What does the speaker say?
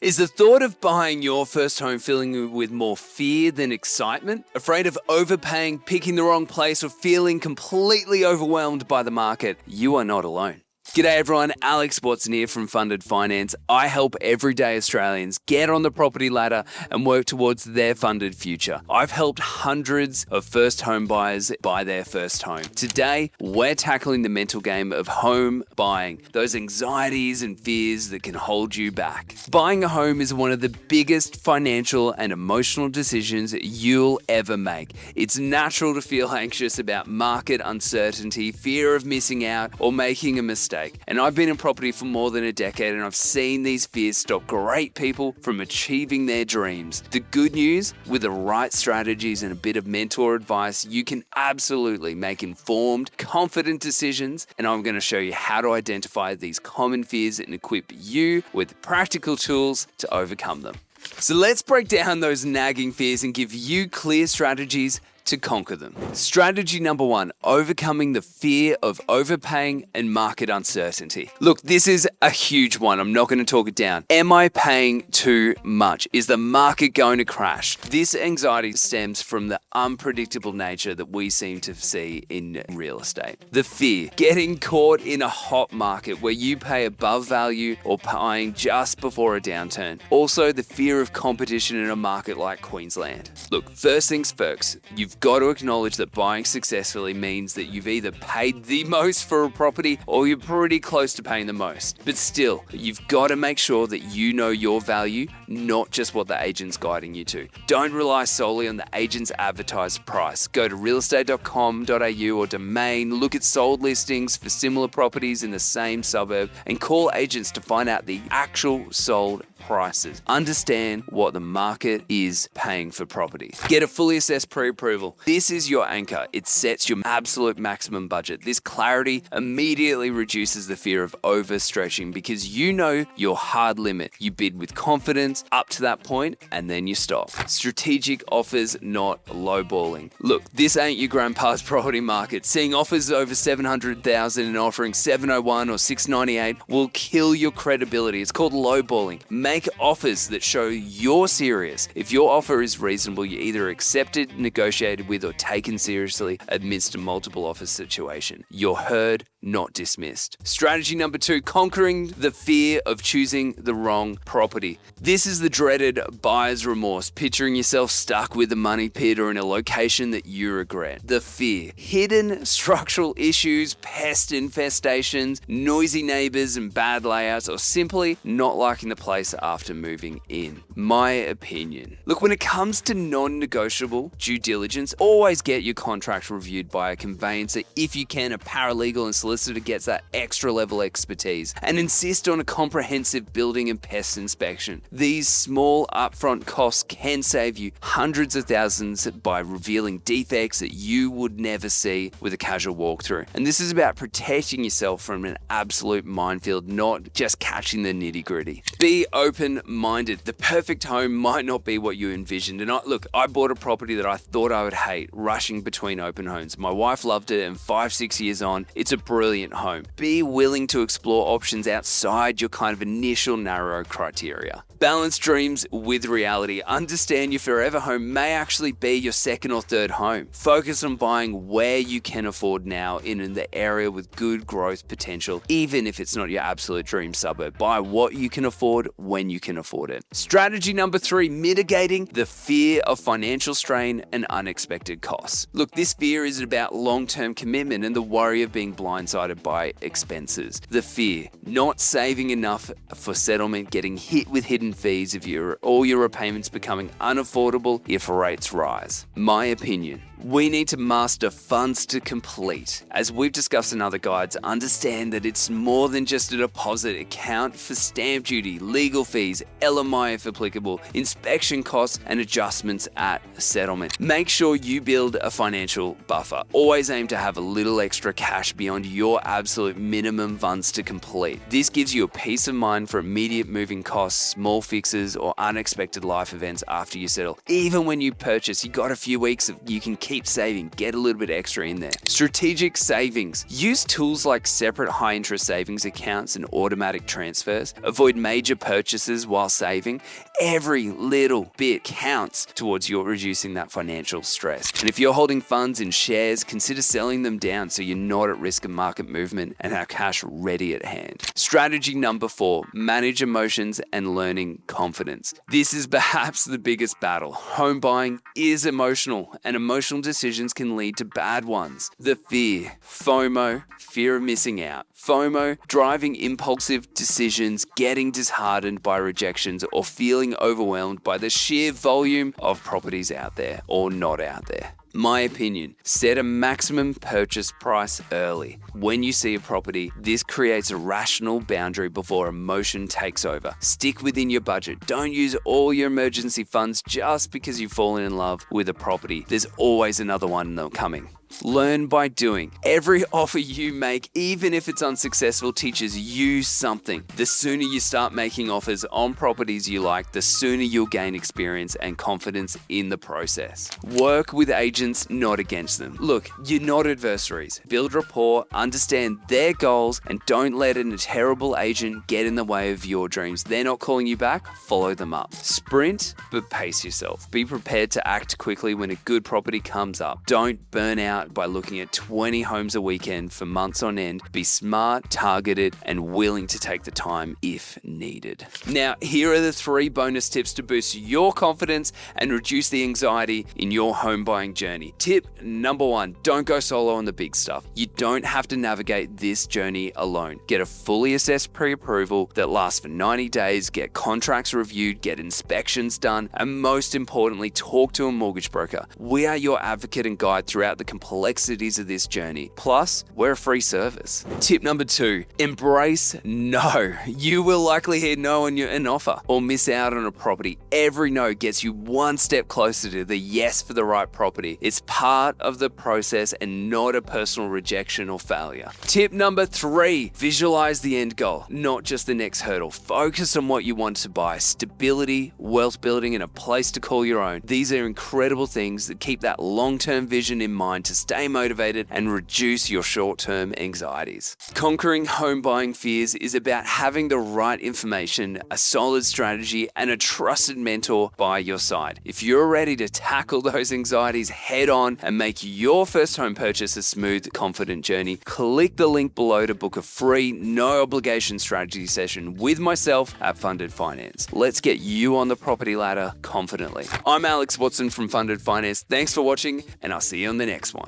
Is the thought of buying your first home filling you with more fear than excitement? Afraid of overpaying, picking the wrong place, or feeling completely overwhelmed by the market? You are not alone. G'day everyone, Alex Watson here from Funded Finance. I help everyday Australians get on the property ladder and work towards their funded future. I've helped hundreds of first home buyers buy their first home. Today, we're tackling the mental game of home buying, those anxieties and fears that can hold you back. Buying a home is one of the biggest financial and emotional decisions you'll ever make. It's natural to feel anxious about market uncertainty, fear of missing out, or making a mistake. And I've been in property for more than a decade and I've seen these fears stop great people from achieving their dreams. The good news, with the right strategies and a bit of mentor advice, you can absolutely make informed, confident decisions. And I'm going to show you how to identify these common fears and equip you with practical tools to overcome them. So let's break down those nagging fears and give you clear strategies to conquer them. Strategy number 1, overcoming the fear of overpaying and market uncertainty. Look, this is a huge one. I'm not going to talk it down. Am I paying too much? Is the market going to crash? This anxiety stems from the unpredictable nature that we seem to see in real estate. The fear, getting caught in a hot market where you pay above value or buying just before a downturn. Also, the fear of competition in a market like Queensland. Look, first things first, you've got to acknowledge that buying successfully means that you've either paid the most for a property or you're pretty close to paying the most. But still, you've got to make sure that you know your value, not just what the agent's guiding you to. Don't rely solely on the agent's advertised price. Go to realestate.com.au or Domain, look at sold listings for similar properties in the same suburb, and call agents to find out the actual sold prices. Understand what the market is paying for property. Get a fully assessed pre-approval. This is your anchor. It sets your absolute maximum budget. This clarity immediately reduces the fear of overstretching because you know your hard limit. You bid with confidence up to that point and then you stop. Strategic offers, not lowballing. Look, this ain't your grandpa's property market. Seeing offers over 700,000 and offering 701 or 698 will kill your credibility. It's called lowballing. Make offers that show you're serious. If your offer is reasonable, you're either accepted, negotiated with, or taken seriously amidst a multiple offer situation. You're heard, not dismissed. Strategy number 2, conquering the fear of choosing the wrong property. This is the dreaded buyer's remorse, picturing yourself stuck with a money pit or in a location that you regret. The fear, hidden structural issues, pest infestations, noisy neighbors and bad layouts, or simply not liking the place after moving in. My opinion. Look, when it comes to non-negotiable due diligence, always get your contract reviewed by a conveyancer. If you can, a paralegal and solicitor gets that extra level expertise, and insist on a comprehensive building and pest inspection. These small upfront costs can save you hundreds of thousands by revealing defects that you would never see with a casual walkthrough. And this is about protecting yourself from an absolute minefield, not just catching the nitty-gritty. Be open-minded. The perfect home might not be what you envisioned. And I bought a property that I thought I would hate, rushing between open homes. My wife loved it, and 5-6 years on, it's a brilliant home. Be willing to explore options outside your kind of initial narrow criteria. Balance dreams with reality. Understand your forever home may actually be your second or third home. Focus on buying where you can afford now in the area with good growth potential, even if it's not your absolute dream suburb. Buy what you can afford when you can afford it. Strategy number 3, mitigating the fear of financial strain and unexpected costs. Look, this fear is about long-term commitment and the worry of being blindsided by expenses. The fear, not saving enough for settlement, getting hit with hidden fees if all your repayments becoming unaffordable if rates rise. My opinion, we need to master funds to complete. As we've discussed in other guides, understand that it's more than just a deposit. Account for stamp duty, legal fees, LMI if applicable, inspection costs, and adjustments at settlement. Make sure you build a financial buffer. Always aim to have a little extra cash beyond your absolute minimum funds to complete. This gives you a peace of mind for immediate moving costs, small small fixes or unexpected life events after you settle. Even when you purchase, you got a few weeks of you can keep saving, get a little bit extra in there. Strategic savings. Use tools like separate high interest savings accounts and automatic transfers. Avoid major purchases while saving. Every little bit counts towards your reducing that financial stress. And if you're holding funds in shares, consider selling them down so you're not at risk of market movement and have cash ready at hand. Strategy number 4, manage emotions and learning confidence. This is perhaps the biggest battle. Home buying is emotional, and emotional decisions can lead to bad ones. The fear, FOMO, fear of missing out. FOMO, driving impulsive decisions, getting disheartened by rejections, or feeling overwhelmed by the sheer volume of properties out there or not out there. My opinion, set a maximum purchase price early. When you see a property, this creates a rational boundary before emotion takes over. Stick within your budget. Don't use all your emergency funds just because you've fallen in love with a property. There's always another one coming. Learn by doing. Every offer you make, even if it's unsuccessful, teaches you something. The sooner you start making offers on properties you like, the sooner you'll gain experience and confidence in the process. Work with agents, not against them. Look, you're not adversaries. Build rapport, understand their goals, and don't let a terrible agent get in the way of your dreams. They're not calling you back, follow them up. Sprint, but pace yourself. Be prepared to act quickly when a good property comes up. Don't burn out by looking at 20 homes a weekend for months on end. Be smart, targeted, and willing to take the time if needed. Now, here are the 3 bonus tips to boost your confidence and reduce the anxiety in your home buying journey. Tip number 1, don't go solo on the big stuff. You don't have to navigate this journey alone. Get a fully assessed pre-approval that lasts for 90 days, get contracts reviewed, get inspections done, and most importantly, talk to a mortgage broker. We are your advocate and guide throughout the complexities of this journey. Plus, we're a free service. Tip number 2, embrace no. You will likely hear no on an offer or miss out on a property. Every no gets you one step closer to the yes for the right property. It's part of the process and not a personal rejection or failure. Tip number 3, visualize the end goal, not just the next hurdle. Focus on what you want to buy. Stability, wealth building, and a place to call your own. These are incredible things that keep that long-term vision in mind to stay motivated and reduce your short-term anxieties. Conquering home buying fears is about having the right information, a solid strategy, and a trusted mentor by your side. If you're ready to tackle those anxieties head on and make your first home purchase a smooth, confident journey, click the link below to book a free, no obligation strategy session with myself at Funded Finance. Let's get you on the property ladder confidently. I'm Alex Watson from Funded Finance. Thanks for watching, and I'll see you on the next one.